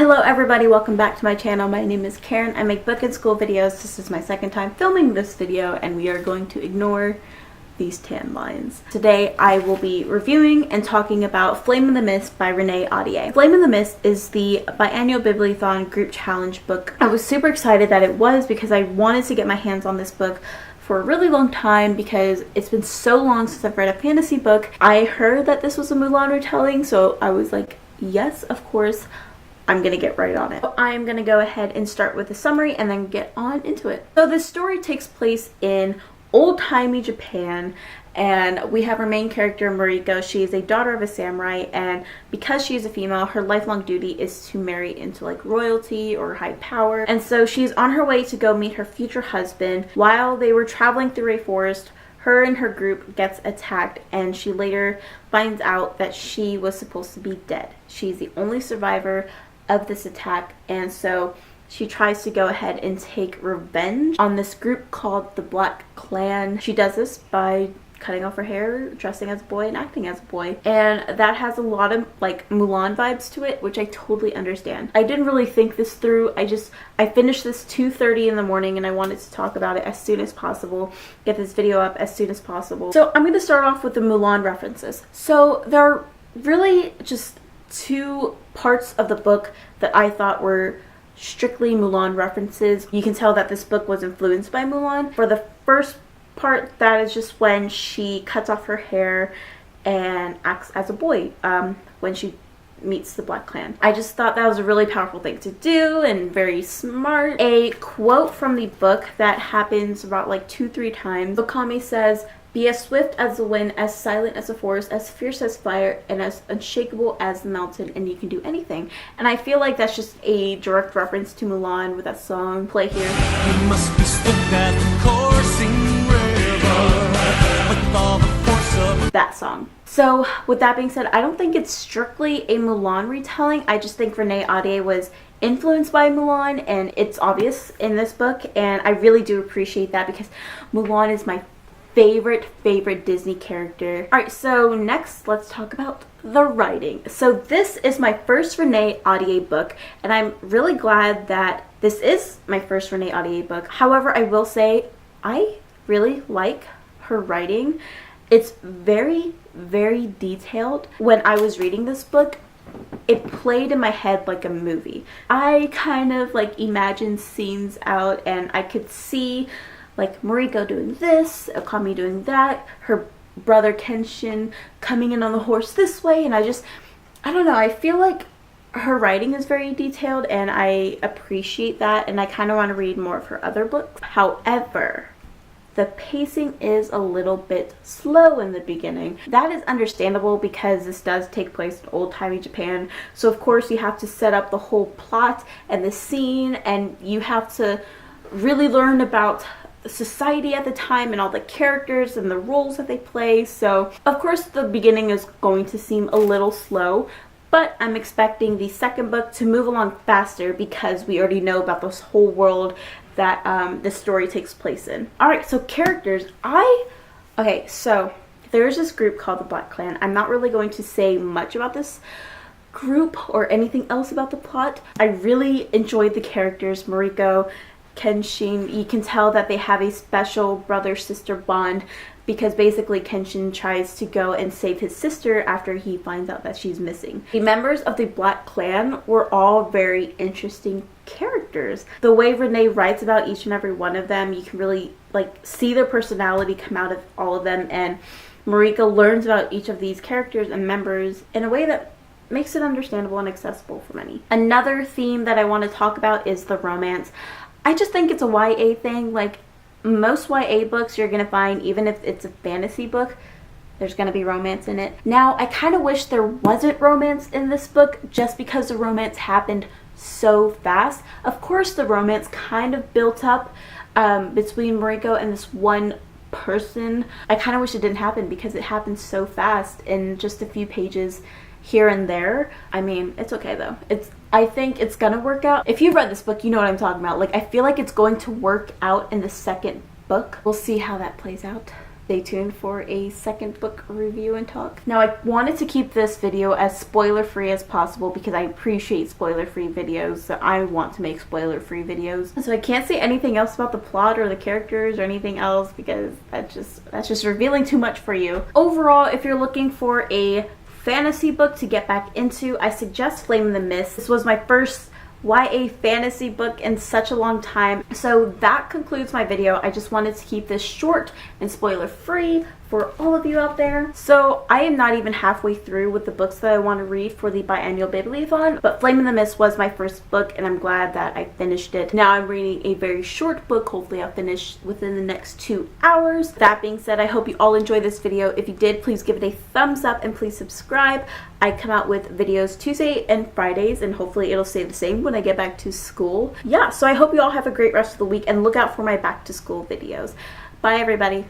Hello everybody, welcome back to my channel. My name is Karen. I make book and school videos. This is my second time filming this video and we are going to ignore these tan lines. Today I will be reviewing and talking about Flame in the Mist by Renee Ahdieh. Flame in the Mist is the biannual Bibliothon group challenge book. I was super excited that it was because I wanted to get my hands on this book for a really long time because it's been so long since I've read a fantasy book. I heard that this was a Mulan retelling, so I was like, yes, of course. I'm gonna get right on it. So I am gonna go ahead and start with the summary and then get on into it. So this story takes place in old-timey Japan, and we have our main character Mariko. She is a daughter of a samurai, and because she is a female, her lifelong duty is to marry into like royalty or high power. And so she's on her way to go meet her future husband. While they were traveling through a forest, her and her group gets attacked, and she later finds out that she was supposed to be dead. She's the only survivor of this attack, and so she tries to go ahead and take revenge on this group called the Black Clan. She does this by cutting off her hair, dressing as a boy, and acting as a boy, and that has a lot of like Mulan vibes to it, which I totally understand. I didn't really think this through. I finished this 2:30 in the morning and I wanted to talk about it as soon as possible, get this video up as soon as possible. So I'm going to start off with the Mulan references. So there are really just two parts of the book that I thought were strictly Mulan references. You can tell that this book was influenced by Mulan. For the first part, that is just when she cuts off her hair and acts as a boy when she meets the Black Clan. I just thought that was a really powerful thing to do and very smart. A quote from the book that happens about like 2-3 times. Okami says, "Be as swift as the wind, as silent as a forest, as fierce as fire, and as unshakable as the mountain, and you can do anything." And I feel like that's just a direct reference to Mulan with that song play here. You must be swift as the coursing river, with all the force of that song. So with that being said, I don't think it's strictly a Mulan retelling. I just think Renee Ahdieh was influenced by Mulan, and it's obvious in this book, and I really do appreciate that because Mulan is my favorite Disney character. Alright, so next let's talk about the writing. So this is my first Renee Ahdieh book, and I'm really glad that this is my first Renee Ahdieh book. However, I will say I really like her writing. It's very detailed. When I was reading this book, it played in my head like a movie. I kind of like imagined scenes out, and I could see like Mariko doing this, Okami doing that, her brother Kenshin coming in on the horse this way, and I don't know, I feel like her writing is very detailed and I appreciate that, and I kind of want to read more of her other books. However, the pacing is a little bit slow in the beginning. That is understandable because this does take place in old-timey Japan, so of course you have to set up the whole plot and the scene, and you have to really learn about society at the time and all the characters and the roles that they play. So of course the beginning is going to seem a little slow, but I'm expecting the second book to move along faster because we already know about this whole world that this story takes place in. Alright, so characters. Okay, so there's this group called the Black Clan. I'm not really going to say much about this group or anything else about the plot. I really enjoyed the characters. Mariko, Kenshin, you can tell that they have a special brother-sister bond because basically Kenshin tries to go and save his sister after he finds out that she's missing. The members of the Black Clan were all very interesting characters. The way Renee writes about each and every one of them, you can really like see their personality come out of all of them, and Mariko learns about each of these characters and members in a way that makes it understandable and accessible for many. Another theme that I want to talk about is the romance. I just think it's a YA thing. Like most YA books you're going to find, even if it's a fantasy book, there's going to be romance in it. Now, I kind of wish there wasn't romance in this book just because the romance happened so fast. Of course, the romance kind of built up between Mariko and this one person. I kind of wish it didn't happen because it happened so fast in just a few pages here and there. I mean, it's okay though. I think it's gonna work out. If you've read this book, you know what I'm talking about. Like, I feel like it's going to work out in the second book. We'll see how that plays out. stay tuned for a second book review and talk. Now, I wanted to keep this video as spoiler free as possible because I appreciate spoiler free videos, so I want to make spoiler free videos. So I can't say anything else about the plot or the characters or anything else because that's just revealing too much for you. Overall, if you're looking for a fantasy book to get back into, I suggest Flame in the Mist. This was my first YA fantasy book in such a long time. So that concludes my video. I just wanted to keep this short and spoiler free for all of you out there. So I am not even halfway through with the books that I want to read for the biannual Babylethon, but Flame in the Mist was my first book and I'm glad that I finished it. Now I'm reading a very short book. Hopefully I'll finish within the next 2 hours. That being said, I hope you all enjoyed this video. If you did, please give it a thumbs up and please subscribe. I come out with videos Tuesday and Fridays, and hopefully it'll stay the same when I get back to school. Yeah, so I hope you all have a great rest of the week and look out for my back to school videos. Bye everybody.